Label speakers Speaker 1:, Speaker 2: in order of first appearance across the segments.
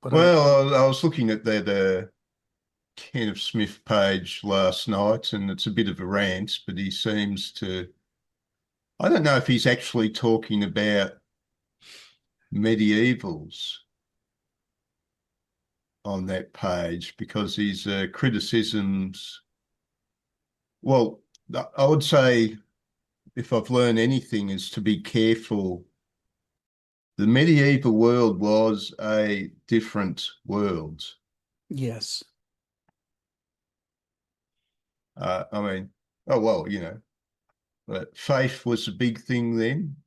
Speaker 1: But
Speaker 2: Well, I was looking at that Kenneth Smith page last night, and it's a bit of a rant, but he seems to, I don't know if he's actually talking about medievals on that page because his criticisms, well, I would say if I've learned anything is to be careful. The medieval world was a different world.
Speaker 1: yes,
Speaker 2: I mean, oh well, but faith was a big thing then.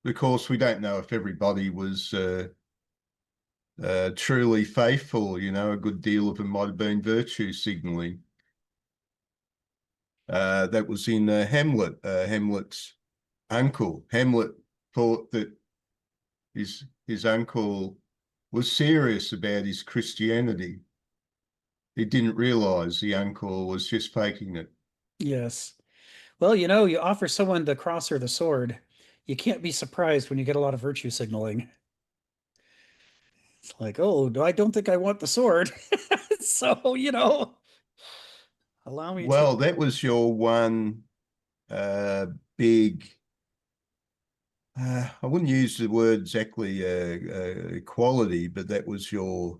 Speaker 2: Of course, we don't know if everybody was truly faithful. A good deal of it might have been virtue signaling. That was in Hamlet. Hamlet's uncle. Hamlet thought that his uncle was serious about his Christianity. He didn't realize the uncle was just faking it.
Speaker 1: yes. Well, you offer someone the cross or the sword. You can't be surprised when you get a lot of virtue signaling. It's like, oh, I don't think I want the sword. So, allow me to.
Speaker 2: Well, that was your one uh, big. I wouldn't use the word exactly equality, but that was your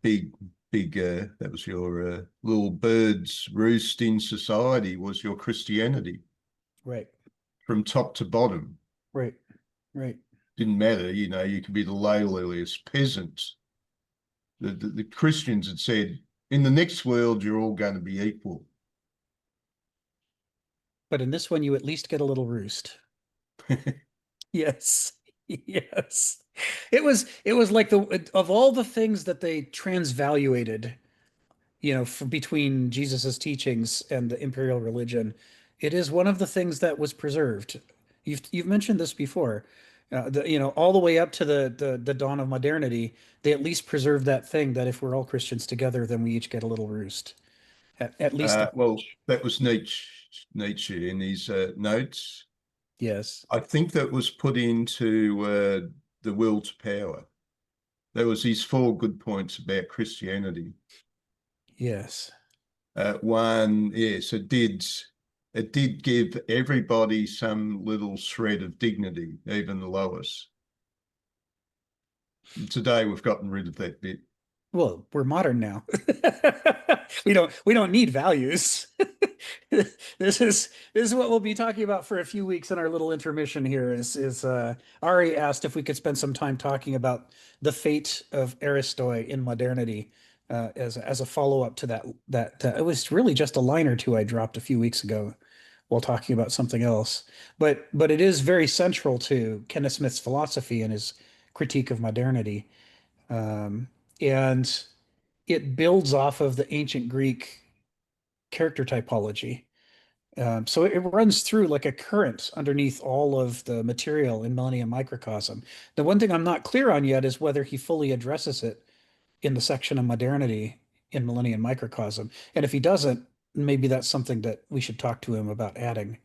Speaker 2: big. That was your little bird's roost in society. Was your Christianity
Speaker 1: Right,
Speaker 2: from top to bottom?
Speaker 1: right, right.
Speaker 2: Didn't matter. You could be the lowliest peasant. The Christians had said, in the next world, you're all going to be equal.
Speaker 1: But in this one, you at least get a little roost. Yes. Yes. It was like the of all the things that they transvaluated, between Jesus's teachings and the imperial religion, it is one of the things that was preserved. You've mentioned this before. All the way up to the dawn of modernity, they at least preserved that thing that if we're all Christians together, then we each get a little roost. At least that
Speaker 2: Well,
Speaker 1: much.
Speaker 2: that was Nietzsche in his notes.
Speaker 1: Yes.
Speaker 2: I think that was put into the will to power. That was his four good points about Christianity.
Speaker 1: Yes.
Speaker 2: One, yes, it did give everybody some little shred of dignity, even the lowest. Today we've gotten rid of that bit.
Speaker 1: Well, we're modern now. We don't need values. This is what we'll be talking about for a few weeks in our little intermission here is Ari asked if we could spend some time talking about the fate of Aristoi in modernity, as a follow-up to that it was really just a line or two I dropped a few weeks ago while talking about something else. But it is very central to Kenneth Smith's philosophy and his critique of modernity. Um, and it builds off of the ancient Greek character typology. So it runs through like a current underneath all of the material in Millennium Microcosm. The one thing I'm not clear on yet is whether he fully addresses it in the section of modernity in Millennium Microcosm. And if he doesn't, maybe that's something that we should talk to him about adding,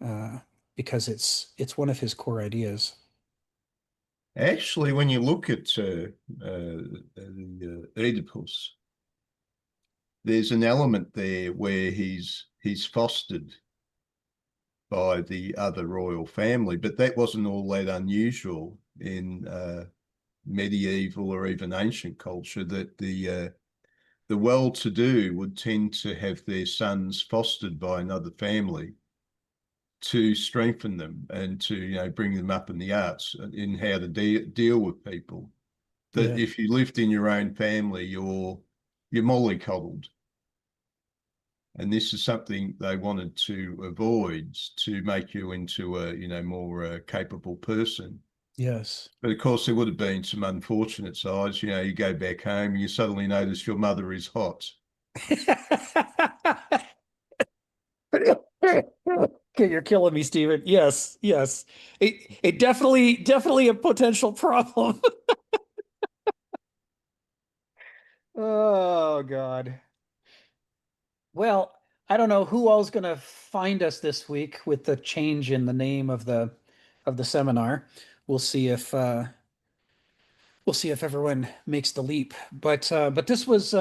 Speaker 1: uh, because it's one of his core ideas.
Speaker 2: Actually, when you look at the Oedipus, there's an element there where he's fostered by the other royal family, but that wasn't all that unusual in medieval or even ancient culture. That the well-to-do would tend to have their sons fostered by another family to strengthen them and to bring them up in the arts in how to deal with people. That
Speaker 1: Yeah.
Speaker 2: if you lived in your own family, you're mollycoddled. And this is something they wanted to avoid to make you into a more capable person.
Speaker 1: Yes.
Speaker 2: But of course, there would have been some unfortunate sides. You go back home, you suddenly notice your mother is hot.
Speaker 1: Okay, you're killing me, Stephen. Yes, yes. It definitely a potential problem. Oh God. Well, I don't know who all's gonna find us this week with the change in the name of the seminar. We'll see if we'll see if everyone makes the leap. But this was